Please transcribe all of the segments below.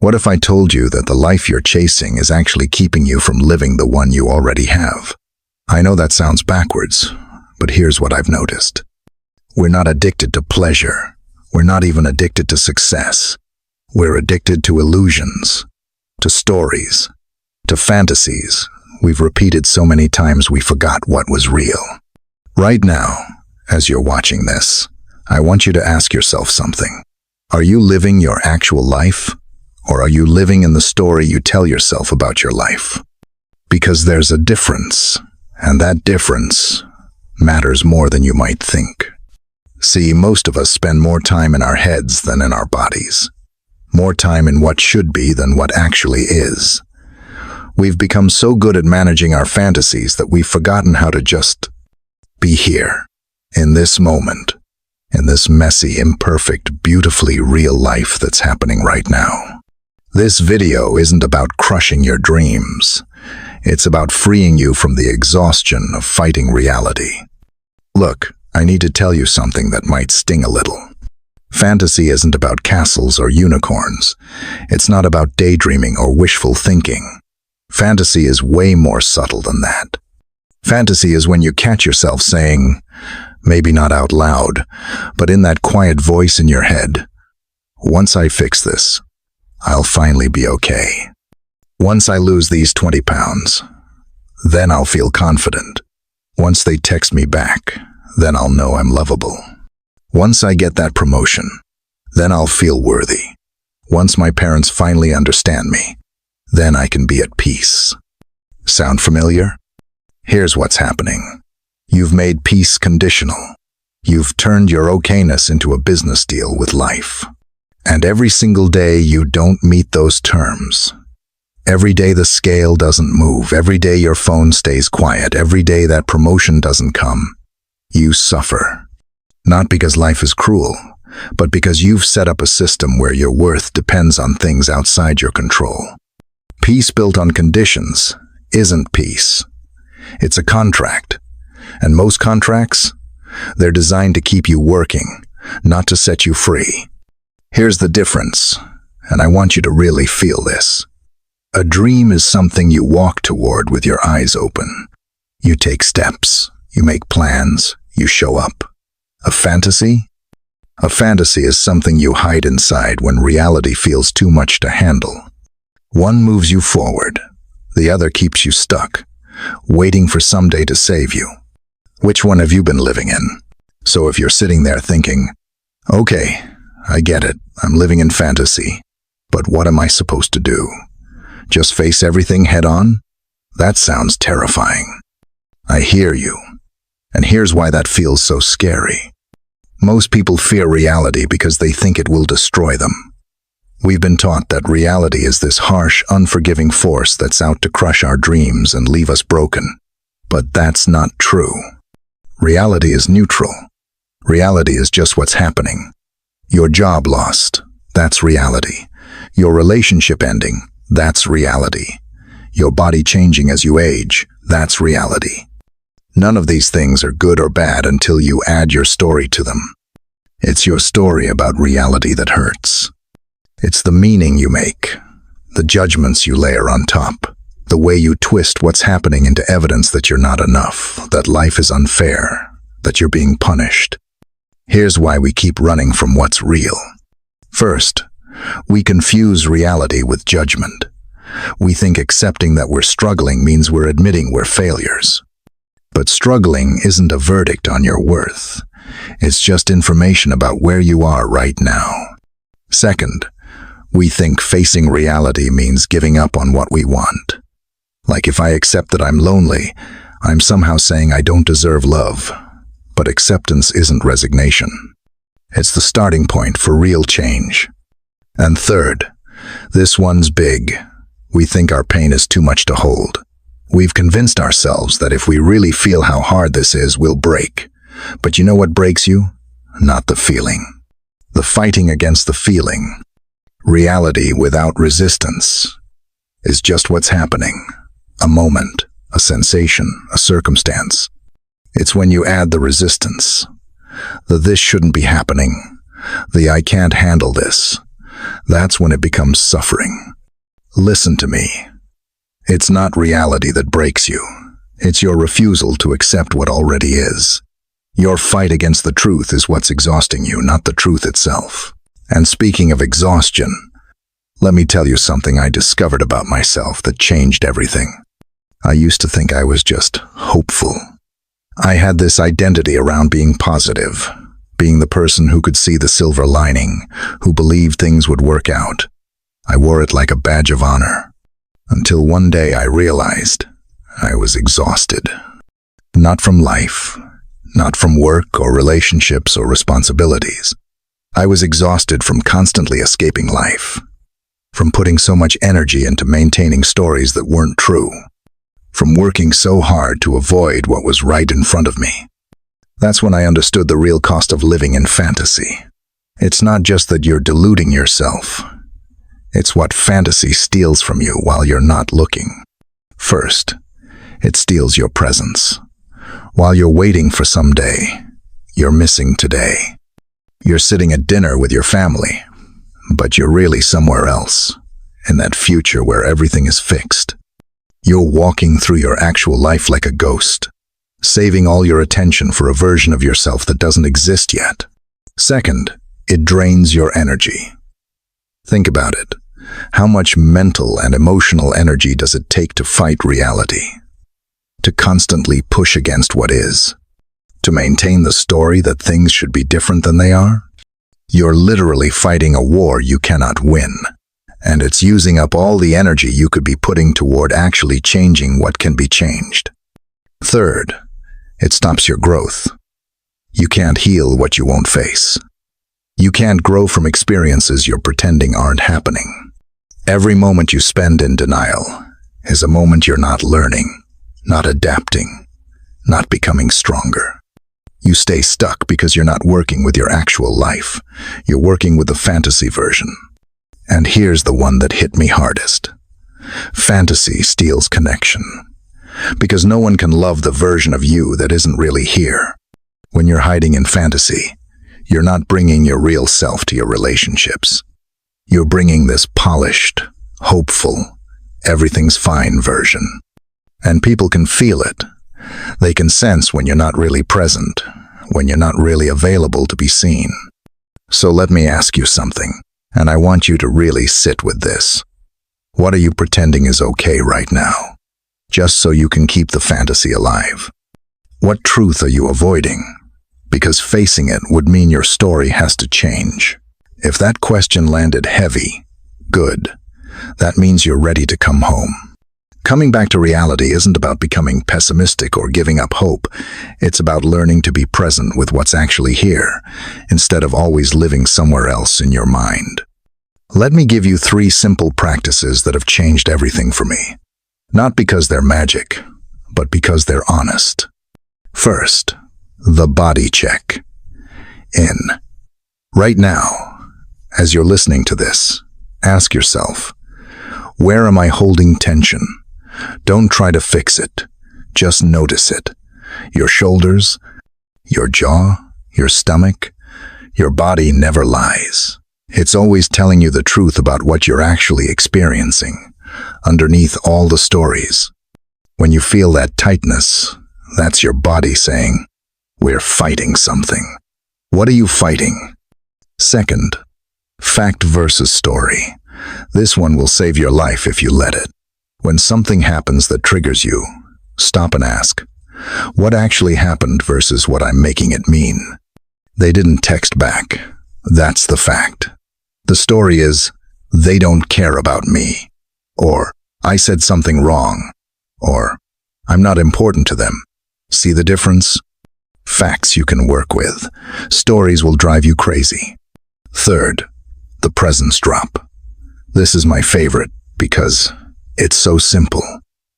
What if I told you that the life you're chasing is actually keeping you from living the one you already have? I know that sounds backwards, but here's what I've noticed. We're not addicted to pleasure. We're not even addicted to success. We're addicted to illusions, to stories, to fantasies we've repeated so many times we forgot what was real. Right now, as you're watching this, I want you to ask yourself something. Are you living your actual life, or are you living in the story you tell yourself about your life? Because there's a difference, and that difference matters more than you might think. See, most of us spend more time in our heads than in our bodies. More time in what should be than what actually is. We've become so good at managing our fantasies that we've forgotten how to just be here, in this moment, in this messy, imperfect, beautifully real life that's happening right now. This video isn't about crushing your dreams. It's about freeing you from the exhaustion of fighting reality. Look, I need to tell you something that might sting a little. Fantasy isn't about castles or unicorns. It's not about daydreaming or wishful thinking. Fantasy is way more subtle than that. Fantasy is when you catch yourself saying, maybe not out loud, but in that quiet voice in your head, once I fix this, I'll finally be okay. Once I lose these 20 pounds, then I'll feel confident. Once they text me back, then I'll know I'm lovable. Once I get that promotion, then I'll feel worthy. Once my parents finally understand me, then I can be at peace. Sound familiar? Here's what's happening. You've made peace conditional. You've turned your okayness into a business deal with life. And every single day you don't meet those terms. Every day the scale doesn't move. Every day your phone stays quiet. Every day that promotion doesn't come. You suffer. Not because life is cruel, but because you've set up a system where your worth depends on things outside your control. Peace built on conditions isn't peace. It's a contract. And most contracts, they're designed to keep you working, not to set you free. Here's the difference, and I want you to really feel this. A dream is something you walk toward with your eyes open. You take steps, you make plans, you show up. A fantasy? A fantasy is something you hide inside when reality feels too much to handle. One moves you forward, the other keeps you stuck, waiting for someday to save you. Which one have you been living in? So if you're sitting there thinking, okay, I get it, I'm living in fantasy, but what am I supposed to do? Just face everything head on? That sounds terrifying. I hear you, and here's why that feels so scary. Most people fear reality because they think it will destroy them. We've been taught that reality is this harsh, unforgiving force that's out to crush our dreams and leave us broken. But that's not true. Reality is neutral. Reality is just what's happening. Your job lost, that's reality. Your relationship ending, that's reality. Your body changing as you age, that's reality. None of these things are good or bad until you add your story to them. It's your story about reality that hurts. It's the meaning you make, the judgments you layer on top, the way you twist what's happening into evidence that you're not enough, that life is unfair, that you're being punished. Here's why we keep running from what's real. First, we confuse reality with judgment. We think accepting that we're struggling means we're admitting we're failures. But struggling isn't a verdict on your worth. It's just information about where you are right now. Second, we think facing reality means giving up on what we want. Like if I accept that I'm lonely, I'm somehow saying I don't deserve love. But acceptance isn't resignation. It's the starting point for real change. And third, this one's big. We think our pain is too much to hold. We've convinced ourselves that if we really feel how hard this is, we'll break. But you know what breaks you? Not the feeling. The fighting against the feeling. Reality without resistance is just what's happening. A moment, a sensation, a circumstance. It's when you add the resistance. The this shouldn't be happening. The I can't handle this. that's when it becomes suffering. Listen to me. It's not reality that breaks you. It's your refusal to accept what already is. Your fight against the truth is what's exhausting you, not the truth itself. And speaking of exhaustion, let me tell you something I discovered about myself that changed everything. I used to think I was just hopeful. I had this identity around being positive, being the person who could see the silver lining, who believed things would work out. I wore it like a badge of honor, until one day I realized I was exhausted. Not from life, not from work or relationships or responsibilities. I was exhausted from constantly escaping life, from putting so much energy into maintaining stories that weren't true, from working so hard to avoid what was right in front of me. That's when I understood the real cost of living in fantasy. It's not just that you're deluding yourself. It's what fantasy steals from you while you're not looking. First, it steals your presence. While you're waiting for someday, you're missing today. You're sitting at dinner with your family, but you're really somewhere else, in that future where everything is fixed. You're walking through your actual life like a ghost, saving all your attention for a version of yourself that doesn't exist yet. Second, it drains your energy. Think about it. How much mental and emotional energy does it take to fight reality? To constantly push against what is? To maintain the story that things should be different than they are? You're literally fighting a war you cannot win, and it's using up all the energy you could be putting toward actually changing what can be changed. Third, it stops your growth. You can't heal what you won't face. You can't grow from experiences you're pretending aren't happening. Every moment you spend in denial is a moment you're not learning, not adapting, not becoming stronger. You stay stuck because you're not working with your actual life. You're working with the fantasy version. And here's the one that hit me hardest. Fantasy steals connection. Because no one can love the version of you that isn't really here. When you're hiding in fantasy, you're not bringing your real self to your relationships. You're bringing this polished, hopeful, everything's fine version. And people can feel it. They can sense when you're not really present, when you're not really available to be seen. So let me ask you something, and I want you to really sit with this. What are you pretending is okay right now, just so you can keep the fantasy alive? What truth are you avoiding? Because facing it would mean your story has to change. If that question landed heavy, good. That means you're ready to come home. Coming back to reality isn't about becoming pessimistic or giving up hope. It's about learning to be present with what's actually here, instead of always living somewhere else in your mind. Let me give you 3 simple practices that have changed everything for me. Not because they're magic, but because they're honest. First, the body check. In. Right now, as you're listening to this, ask yourself, where am I holding tension? Don't try to fix it. Just notice it. Your shoulders, your jaw, your stomach, your body never lies. It's always telling you the truth about what you're actually experiencing, underneath all the stories. When you feel that tightness, that's your body saying, we're fighting something. What are you fighting? Second, fact versus story. This one will save your life if you let it. When something happens that triggers you, stop and ask, what actually happened versus what I'm making it mean? They didn't text back. That's the fact. The story is, they don't care about me. Or, I said something wrong. Or, I'm not important to them. See the difference? Facts you can work with. Stories will drive you crazy. Third, the presence drop. This is my favorite because it's so simple.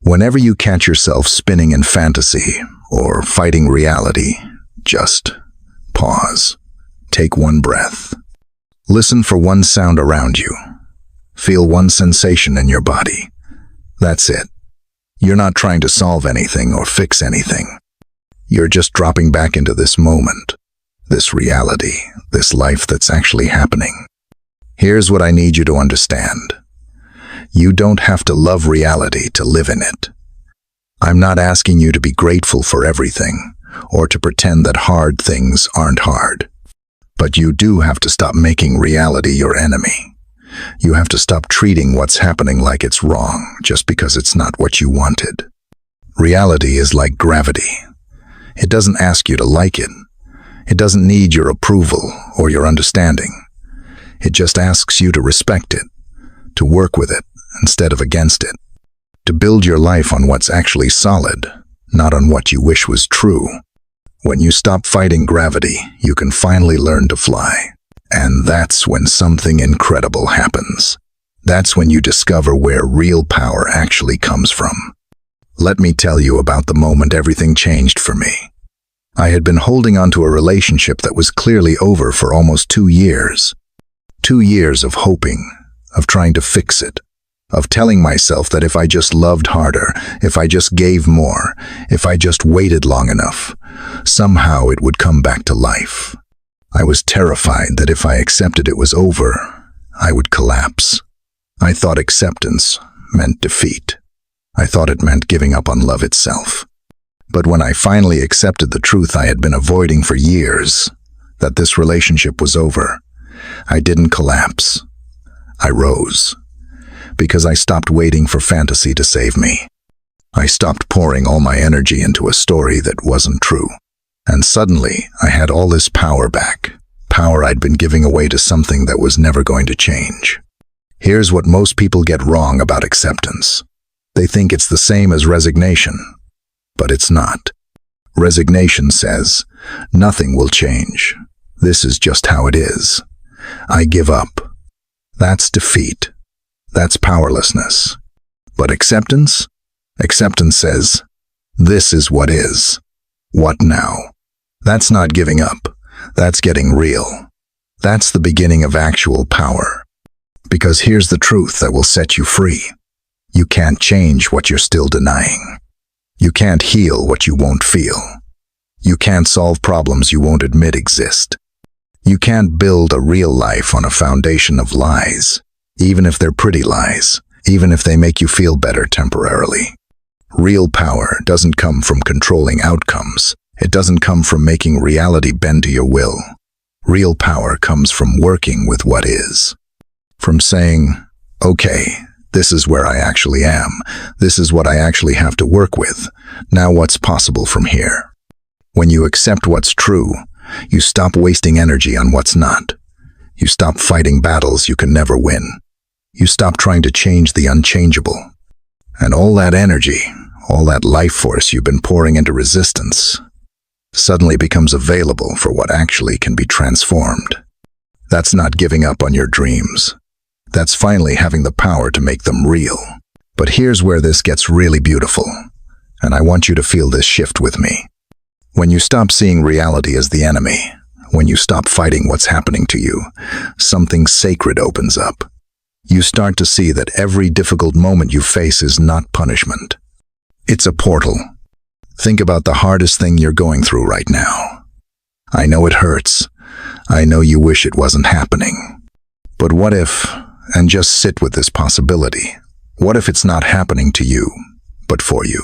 Whenever you catch yourself spinning in fantasy or fighting reality, just pause. Take one breath. Listen for one sound around you. Feel one sensation in your body. That's it. You're not trying to solve anything or fix anything. You're just dropping back into this moment, this reality, this life that's actually happening. Here's what I need you to understand. You don't have to love reality to live in it. I'm not asking you to be grateful for everything, or to pretend that hard things aren't hard. But you do have to stop making reality your enemy. You have to stop treating what's happening like it's wrong just because it's not what you wanted. Reality is like gravity. It doesn't ask you to like it. It doesn't need your approval or your understanding. It just asks you to respect it, to work with it instead of against it, to build your life on what's actually solid, not on what you wish was true. When you stop fighting gravity, you can finally learn to fly. And that's when something incredible happens. That's when you discover where real power actually comes from. Let me tell you about the moment everything changed for me. I had been holding on to a relationship that was clearly over for almost 2 years. 2 years of hoping, of trying to fix it, of telling myself that if I just loved harder, if I just gave more, if I just waited long enough, somehow it would come back to life. I was terrified that if I accepted it was over, I would collapse. I thought acceptance meant defeat. I thought it meant giving up on love itself. But when I finally accepted the truth I had been avoiding for years, that this relationship was over, I didn't collapse. I rose. Because I stopped waiting for fantasy to save me. I stopped pouring all my energy into a story that wasn't true. And suddenly, I had all this power back. Power I'd been giving away to something that was never going to change. Here's what most people get wrong about acceptance. They think it's the same as resignation. But it's not. Resignation says, nothing will change. This is just how it is. I give up. That's defeat. That's powerlessness. But acceptance? Acceptance says, this is what is. What now? That's not giving up. That's getting real. That's the beginning of actual power. Because here's the truth that will set you free. You can't change what you're still denying. You can't heal what you won't feel. You can't solve problems you won't admit exist. You can't build a real life on a foundation of lies, even if they're pretty lies, even if they make you feel better temporarily. Real power doesn't come from controlling outcomes. It doesn't come from making reality bend to your will. Real power comes from working with what is. From saying, okay, this is where I actually am. This is what I actually have to work with. Now what's possible from here? When you accept what's true, you stop wasting energy on what's not. You stop fighting battles you can never win. You stop trying to change the unchangeable. And all that energy, all that life force you've been pouring into resistance, suddenly becomes available for what actually can be transformed. That's not giving up on your dreams. That's finally having the power to make them real. But here's where this gets really beautiful, and I want you to feel this shift with me. When you stop seeing reality as the enemy, when you stop fighting what's happening to you, something sacred opens up. You start to see that every difficult moment you face is not punishment. It's a portal. Think about the hardest thing you're going through right now. I know it hurts. I know you wish it wasn't happening. But what if, and just sit with this possibility, what if it's not happening to you, but for you?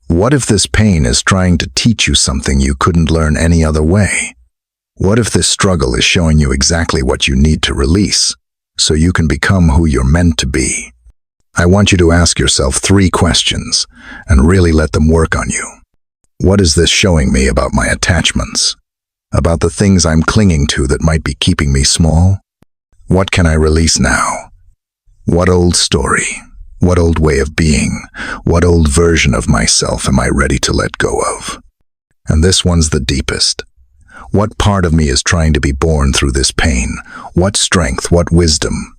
What if this pain is trying to teach you something you couldn't learn any other way? What if this struggle is showing you exactly what you need to release, so you can become who you're meant to be? I want you to ask yourself 3 questions, and really let them work on you. What is this showing me about my attachments? About the things I'm clinging to that might be keeping me small? What can I release now? What old story? What old way of being? What old version of myself am I ready to let go of? And this one's the deepest. What part of me is trying to be born through this pain? What strength, what wisdom,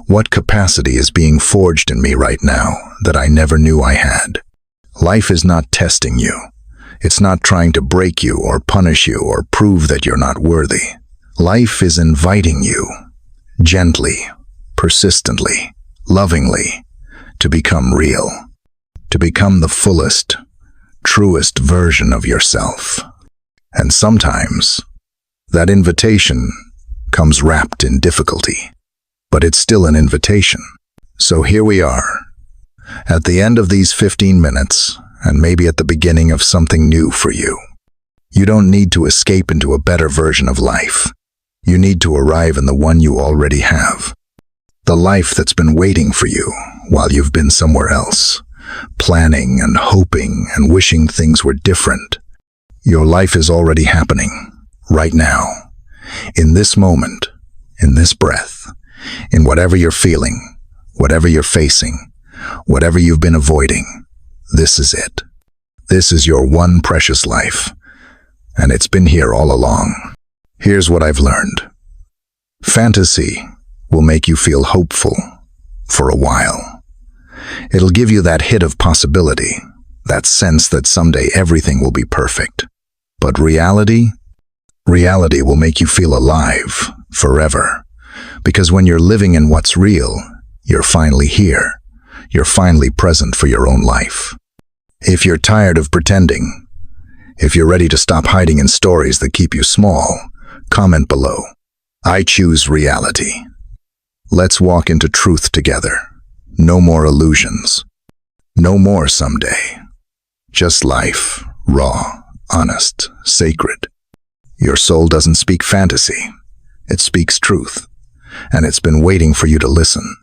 what capacity is being forged in me right now that I never knew I had? Life is not testing you. It's not trying to break you or punish you or prove that you're not worthy. Life is inviting you, gently, persistently, lovingly, to become real, to become the fullest, truest version of yourself. And sometimes, that invitation comes wrapped in difficulty. but it's still an invitation. So here we are, at the end of these 15 minutes, and maybe at the beginning of something new for you. You don't need to escape into a better version of life. You need to arrive in the one you already have. The life that's been waiting for you while you've been somewhere else, planning and hoping and wishing things were different. Your life is already happening, right now, in this moment, in this breath, in whatever you're feeling, whatever you're facing, whatever you've been avoiding. This is it. This is your one precious life, and it's been here all along. Here's what I've learned. Fantasy will make you feel hopeful for a while. It'll give you that hit of possibility, that sense that someday everything will be perfect. But reality will make you feel alive forever. Because when you're living in what's real, you're finally here. You're finally present for your own life. If you're tired of pretending, if you're ready to stop hiding in stories that keep you small, comment below. I choose reality. Let's walk into truth together. No more illusions. No more someday. Just life, raw, honest, sacred. Your soul doesn't speak fantasy. It speaks truth. And it's been waiting for you to listen.